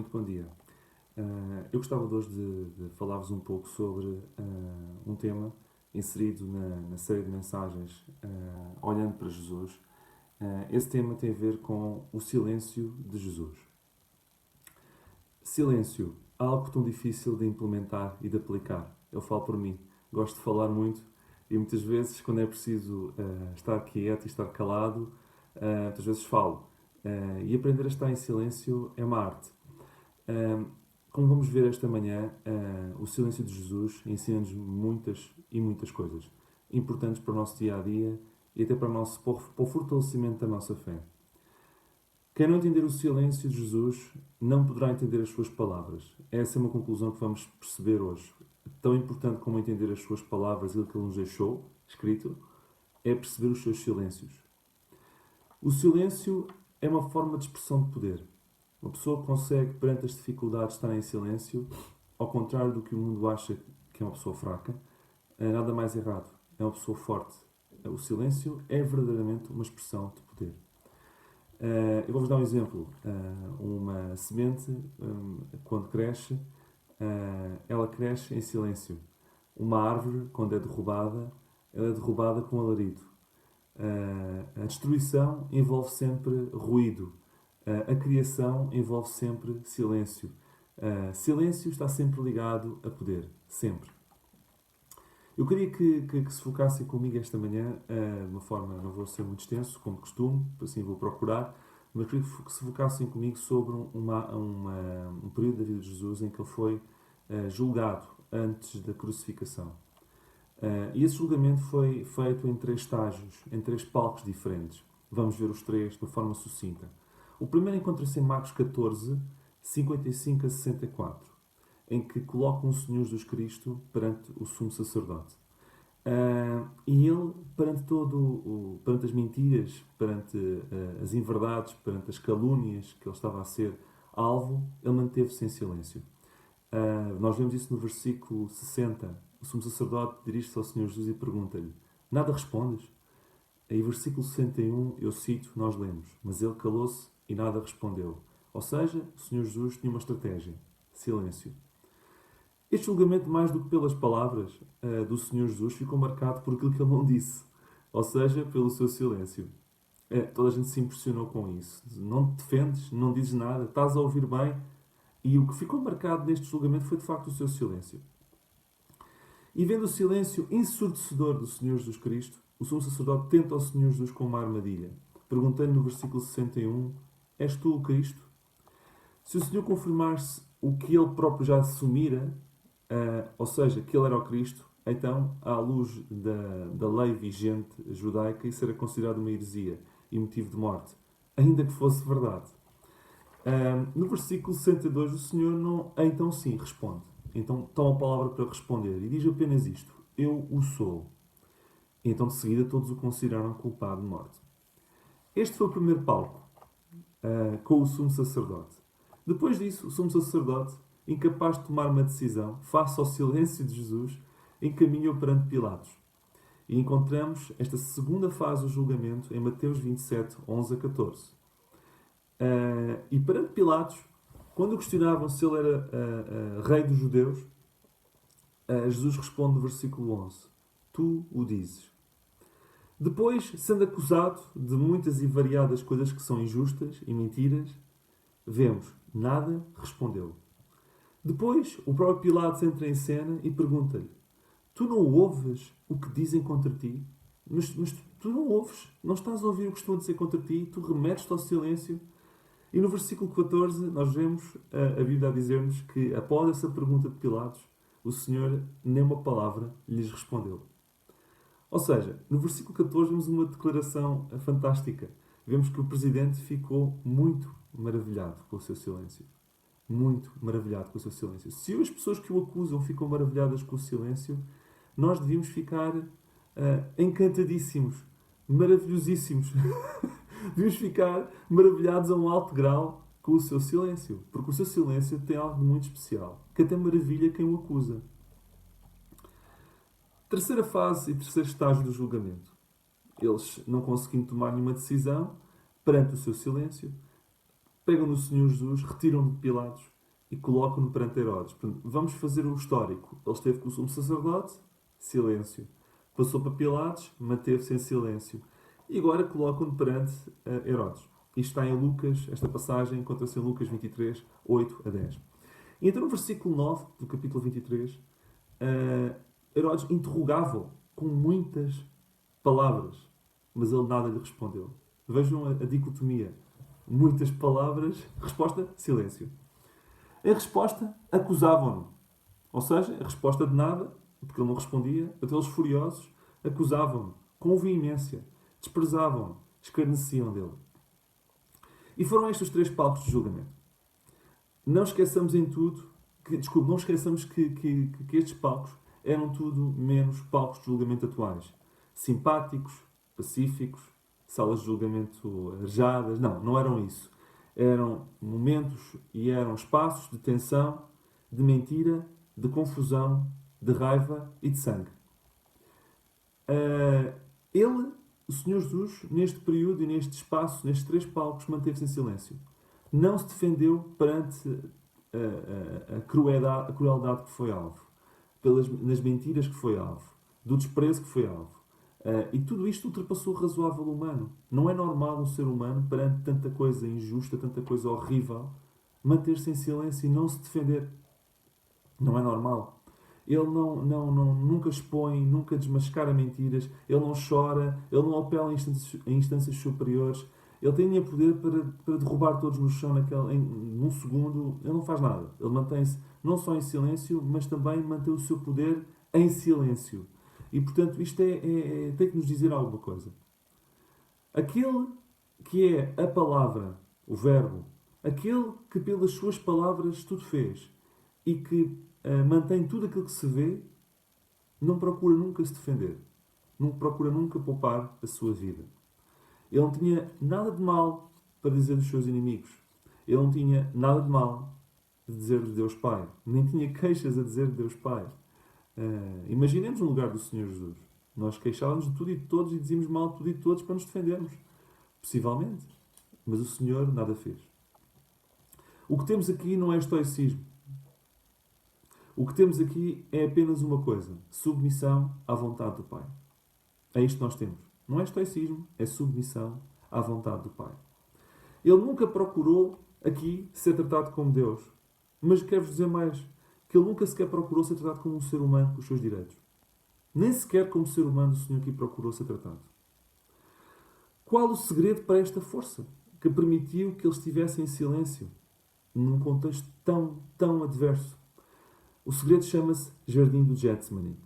muito bom dia. Eu gostava de hoje de falar-vos um pouco sobre um tema inserido na série de mensagens Olhando para Jesus. Esse tema tem a ver com o silêncio de Jesus. Silêncio, algo tão difícil de implementar e de aplicar. Eu falo por mim, gosto de falar muito e muitas vezes, quando é preciso estar quieto e estar calado, muitas vezes falo. E aprender a estar em silêncio é uma arte. Como vamos ver esta manhã, o silêncio de Jesus ensina-nos muitas e muitas coisas importantes para o nosso dia a dia e até para o fortalecimento da nossa fé. Quem não entender o silêncio de Jesus não poderá entender as suas palavras. Essa é uma conclusão que vamos perceber hoje. Tão importante como entender as suas palavras e aquilo que ele nos deixou escrito é perceber os seus silêncios. O silêncio é uma forma de expressão de poder. Uma pessoa que consegue, perante as dificuldades, estar em silêncio, ao contrário do que o mundo acha que é uma pessoa fraca, é nada mais errado. É uma pessoa forte. O silêncio é verdadeiramente uma expressão de poder. Eu vou-vos dar um exemplo. Uma semente, quando cresce, ela cresce em silêncio. Uma árvore, quando é derrubada, ela é derrubada com alarido. A destruição envolve sempre ruído. A criação envolve sempre silêncio. Silêncio está sempre ligado a poder. Sempre. Eu queria que se focassem comigo esta manhã, de uma forma, não vou ser muito extenso, como costume, assim vou procurar, mas queria que se focassem comigo sobre um período da vida de Jesus em que ele foi julgado antes da crucificação. E esse julgamento foi feito em 3 estágios, em 3 palcos diferentes. Vamos ver os 3 de uma forma sucinta. O primeiro encontra-se em Marcos 14, 55 a 64, em que colocam o Senhor Jesus Cristo perante o sumo sacerdote. E ele, perante as mentiras, perante as inverdades, perante as calúnias que ele estava a ser alvo, ele manteve-se em silêncio. Nós vemos isso no versículo 60. O sumo sacerdote dirige-se ao Senhor Jesus e pergunta-lhe: Nada respondes? Em versículo 61, eu cito, nós lemos: Mas ele calou-se e nada respondeu. Ou seja, o Senhor Jesus tinha uma estratégia: silêncio. Este julgamento, mais do que pelas palavras do Senhor Jesus, ficou marcado por aquilo que ele não disse, ou seja, pelo seu silêncio. Toda a gente se impressionou com isso. Não te defendes, não dizes nada, estás a ouvir bem. E o que ficou marcado neste julgamento foi de facto o seu silêncio. E vendo o silêncio ensurdecedor do Senhor Jesus Cristo, o sumo sacerdote tenta ao Senhor Jesus com uma armadilha, perguntando no versículo 61: És tu o Cristo? Se o Senhor confirmasse o que ele próprio já assumira, ou seja, que ele era o Cristo, então, à luz da lei vigente judaica, isso era considerado uma heresia e motivo de morte, ainda que fosse verdade. No versículo 62, o Senhor não, então sim, responde. Então toma a palavra para responder e diz apenas isto: Eu o sou. E então de seguida todos o consideraram culpado de morte. Este foi o primeiro palco, com o sumo sacerdote. Depois disso, o sumo sacerdote, incapaz de tomar uma decisão, face ao silêncio de Jesus, encaminhou perante Pilatos. E encontramos esta segunda fase do julgamento em Mateus 27, 11 a 14. E perante Pilatos, quando o questionavam se ele era rei dos judeus, Jesus responde no versículo 11: Tu o dizes. Depois, sendo acusado de muitas e variadas coisas que são injustas e mentiras, vemos, nada respondeu. Depois, o próprio Pilatos entra em cena e pergunta-lhe: Tu não ouves o que dizem contra ti? Mas tu não ouves, não estás a ouvir o que estão a dizer contra ti, tu remetes-te ao silêncio. E no versículo 14, nós vemos a Bíblia a dizer-nos que, após essa pergunta de Pilatos, o Senhor nem uma palavra lhes respondeu. Ou seja, no versículo 14 vemos uma declaração fantástica. Vemos que o presidente ficou muito maravilhado com o seu silêncio. Muito maravilhado com o seu silêncio. Se as pessoas que o acusam ficam maravilhadas com o silêncio, nós devíamos ficar encantadíssimos, maravilhosíssimos. Devíamos ficar maravilhados a um alto grau com o seu silêncio. Porque o seu silêncio tem algo muito especial, que até maravilha quem o acusa. Terceira fase e terceiro estágio do julgamento. Eles, não conseguindo tomar nenhuma decisão, perante o seu silêncio, pegam no Senhor Jesus, retiram-no de Pilatos e colocam-no perante Herodes. Portanto, vamos fazer o histórico. Ele esteve com o sumo sacerdote, silêncio. Passou para Pilatos, manteve-se em silêncio. E agora colocam-no perante Herodes. Isto está em Lucas, esta passagem encontra-se em Lucas 23, 8 a 10. E então no versículo 9 do capítulo 23, Herodes interrogava-o com muitas palavras, mas ele nada lhe respondeu. Vejam a dicotomia. Muitas palavras, resposta, silêncio. Em resposta, acusavam-no. Ou seja, a resposta de nada, porque ele não respondia, até eles furiosos, acusavam-no com veemência, desprezavam-no, escarneciam dele. E foram estes os 3 palcos de julgamento. Não esqueçamos em tudo, não esqueçamos que estes palcos eram tudo menos palcos de julgamento atuais. Simpáticos, pacíficos, salas de julgamento arejadas. Não eram isso. Eram momentos e eram espaços de tensão, de mentira, de confusão, de raiva e de sangue. Ele, o Senhor Jesus, neste período e neste espaço, nestes 3 palcos, manteve-se em silêncio. Não se defendeu perante a crueldade que foi alvo, nas mentiras que foi alvo, do desprezo que foi alvo. E tudo isto ultrapassou o razoável humano. Não é normal um ser humano, perante tanta coisa injusta, tanta coisa horrível, manter-se em silêncio e não se defender. Não é normal. Ele nunca expõe, nunca desmascara mentiras, ele não chora, ele não apela em instâncias superiores. Ele tem poder para derrubar todos no chão num segundo. Ele não faz nada. Ele mantém-se não só em silêncio, mas também mantém o seu poder em silêncio. E, portanto, isto tem que nos dizer alguma coisa. Aquele que é a palavra, o verbo, aquele que pelas suas palavras tudo fez e que mantém tudo aquilo que se vê, não procura nunca se defender. Não procura nunca poupar a sua vida. Ele não tinha nada de mal para dizer dos seus inimigos. Ele não tinha nada de mal de dizer de Deus Pai. Nem tinha queixas a dizer de Deus Pai. Imaginemos no lugar do Senhor Jesus. Nós queixávamos de tudo e de todos e dizíamos mal de tudo e de todos para nos defendermos. Possivelmente. Mas o Senhor nada fez. O que temos aqui não é estoicismo. O que temos aqui é apenas uma coisa. Submissão à vontade do Pai. É isto que nós temos. Não é estoicismo, é submissão à vontade do Pai. Ele nunca procurou aqui ser tratado como Deus. Mas quero-vos dizer mais, que ele nunca sequer procurou ser tratado como um ser humano com os seus direitos. Nem sequer como ser humano o Senhor aqui procurou ser tratado. Qual o segredo para esta força que permitiu que ele estivesse em silêncio num contexto tão adverso? O segredo chama-se Jardim do Getsemane.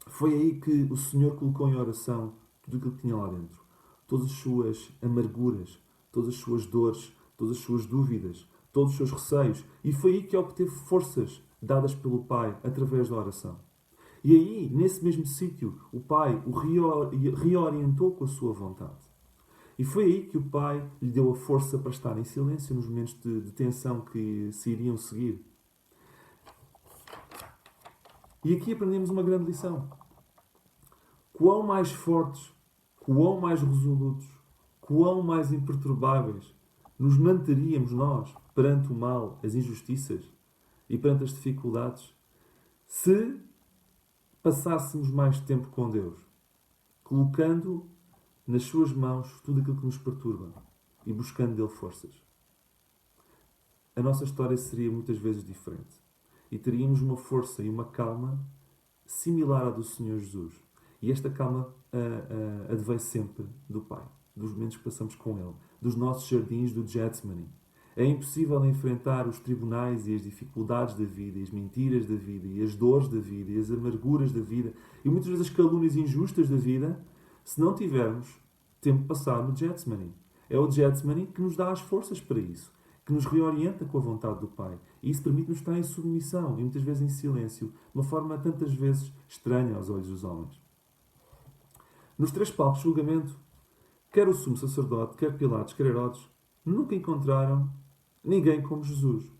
Foi aí que o Senhor colocou em oração tudo aquilo que tinha lá dentro. Todas as suas amarguras, todas as suas dores, todas as suas dúvidas, todos os seus receios. E foi aí que obteve forças dadas pelo Pai através da oração. E aí, nesse mesmo sítio, o Pai o reorientou com a sua vontade. E foi aí que o Pai lhe deu a força para estar em silêncio nos momentos de tensão que se iriam seguir. E aqui aprendemos uma grande lição. Quão mais fortes, quão mais resolutos, quão mais imperturbáveis nos manteríamos nós perante o mal, as injustiças e perante as dificuldades se passássemos mais tempo com Deus, colocando nas suas mãos tudo aquilo que nos perturba e buscando dele forças. A nossa história seria muitas vezes diferente e teríamos uma força e uma calma similar à do Senhor Jesus. E esta calma advém sempre do Pai, dos momentos que passamos com Ele, dos nossos jardins do Getsemane. É impossível enfrentar os tribunais e as dificuldades da vida, e as mentiras da vida, e as dores da vida, e as amarguras da vida, e muitas vezes as calúnias injustas da vida, se não tivermos tempo passado no Getsemane. É o Getsemane que nos dá as forças para isso, que nos reorienta com a vontade do Pai. E isso permite-nos estar em submissão, e muitas vezes em silêncio, de uma forma tantas vezes estranha aos olhos dos homens. Nos 3 palcos de julgamento, quer o sumo sacerdote, quer Pilatos, quer Herodes, nunca encontraram ninguém como Jesus.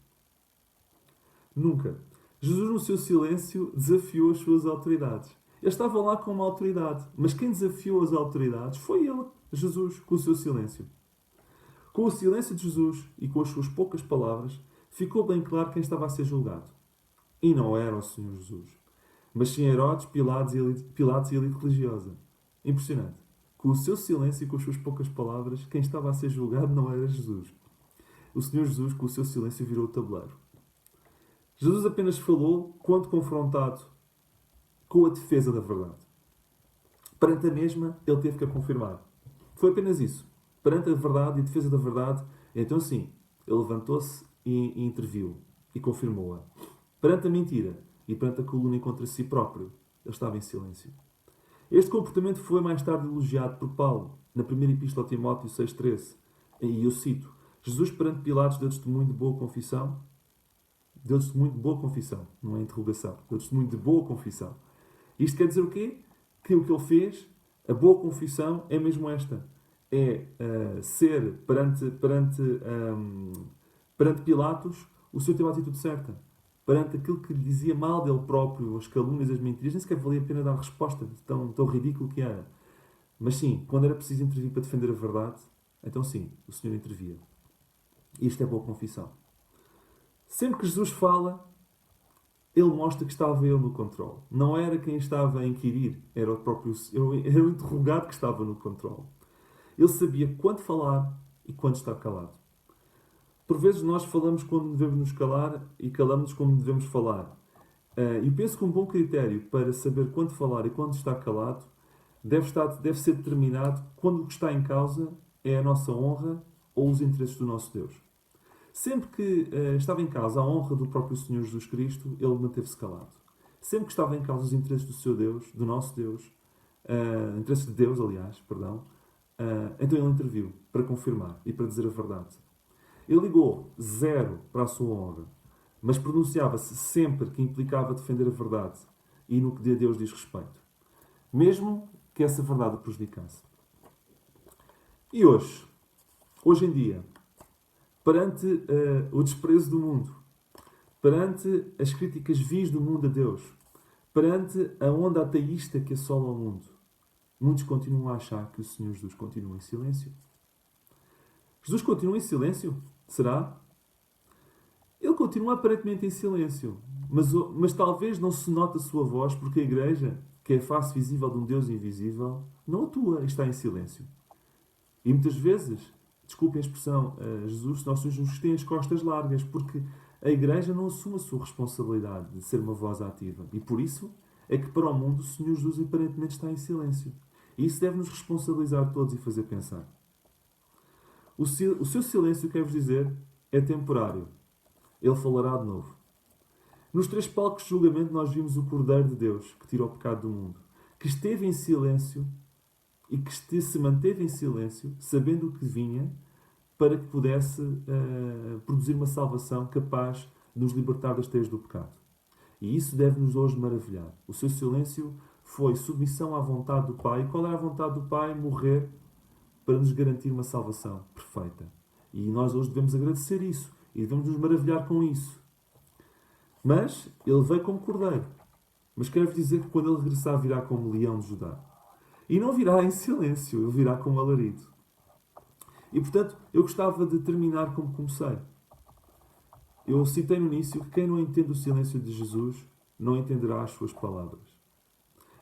Nunca. Jesus, no seu silêncio, desafiou as suas autoridades. Ele estava lá com uma autoridade, mas quem desafiou as autoridades foi ele, Jesus, com o seu silêncio. Com o silêncio de Jesus e com as suas poucas palavras, ficou bem claro quem estava a ser julgado. E não era o Senhor Jesus, mas sim Herodes, Pilatos e a elite religiosa. Impressionante. Com o seu silêncio e com as suas poucas palavras, quem estava a ser julgado não era Jesus. O Senhor Jesus, com o seu silêncio, virou o tabuleiro. Jesus apenas falou quando confrontado com a defesa da verdade. Perante a mesma, ele teve que a confirmar. Foi apenas isso. Perante a verdade e a defesa da verdade, então sim, ele levantou-se e interviu e confirmou-a. Perante a mentira e perante a calúnia contra si próprio, ele estava em silêncio. Este comportamento foi mais tarde elogiado por Paulo, na primeira epístola a Timóteo 6,13. E eu cito: Jesus perante Pilatos deu testemunho de boa confissão. Deu testemunho de boa confissão, não é interrogação. Deu testemunho de boa confissão. Isto quer dizer o quê? Que o que ele fez, a boa confissão, é mesmo esta. É ser perante Pilatos, o Senhor teve a atitude certa. Perante aquilo que lhe dizia mal dele próprio, as calúnias, as mentiras, nem sequer valia a pena dar resposta, tão ridículo que era. Mas sim, quando era preciso intervir para defender a verdade, então sim, o Senhor intervia. Isto é boa confissão. Sempre que Jesus fala, ele mostra que estava ele no controle. Não era quem estava a inquirir, era era o interrogado que estava no controle. Ele sabia quando falar e quando estar calado. Por vezes nós falamos quando devemos nos calar e calamos quando devemos falar. E penso que um bom critério para saber quando falar e quando estar calado deve ser determinado quando o que está em causa é a nossa honra ou os interesses do nosso Deus. Sempre que estava em causa a honra do próprio Senhor Jesus Cristo, ele manteve-se calado. Sempre que estava em causa os interesses do seu Deus, do nosso Deus, interesses de Deus, aliás, perdão, então ele interviu para confirmar e para dizer a verdade. Ele ligou zero para a sua honra, mas pronunciava-se sempre que implicava defender a verdade e no que a Deus diz respeito, mesmo que essa verdade o prejudicasse. E hoje em dia, perante o desprezo do mundo, perante as críticas vis do mundo a Deus, perante a onda ateísta que assola o mundo, muitos continuam a achar que o Senhor Jesus continua em silêncio. Jesus continua em silêncio? Será? Ele continua aparentemente em silêncio, mas talvez não se note a sua voz porque a Igreja, que é a face visível de um Deus invisível, não atua e está em silêncio. E muitas vezes, desculpem a expressão, Jesus, nossos Jesus têm as costas largas porque a Igreja não assume a sua responsabilidade de ser uma voz ativa. E por isso é que para o mundo o Senhor Jesus aparentemente está em silêncio. E isso deve nos responsabilizar todos e fazer pensar. O seu silêncio, quero-vos dizer, é temporário. Ele falará de novo. Nos 3 palcos de julgamento nós vimos o Cordeiro de Deus que tirou o pecado do mundo, que esteve em silêncio e que se manteve em silêncio, sabendo o que vinha, para que pudesse produzir uma salvação capaz de nos libertar das teias do pecado. E isso deve-nos hoje maravilhar. O seu silêncio foi submissão à vontade do Pai. E qual era a vontade do Pai? Morrer para nos garantir uma salvação perfeita. E nós hoje devemos agradecer isso. E devemos nos maravilhar com isso. Mas ele veio como cordeiro. Mas quero-vos dizer que quando ele regressar virá como leão de Judá. E não virá em silêncio, ele virá com alarido. E portanto, eu gostava de terminar como comecei. Eu citei no início que quem não entende o silêncio de Jesus não entenderá as suas palavras.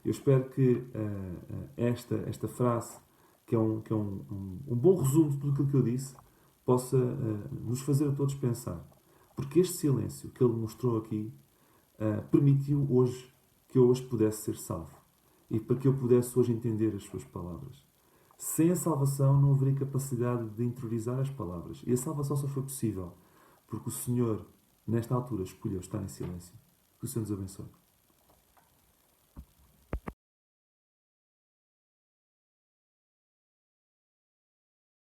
Eu espero que esta frase, que é um bom resumo de tudo aquilo que eu disse, possa nos fazer a todos pensar. Porque este silêncio que ele mostrou aqui permitiu hoje que eu hoje pudesse ser salvo. E para que eu pudesse hoje entender as suas palavras. Sem a salvação não haveria capacidade de interiorizar as palavras. E a salvação só foi possível porque o Senhor, nesta altura, escolheu estar em silêncio. Que o Senhor nos abençoe.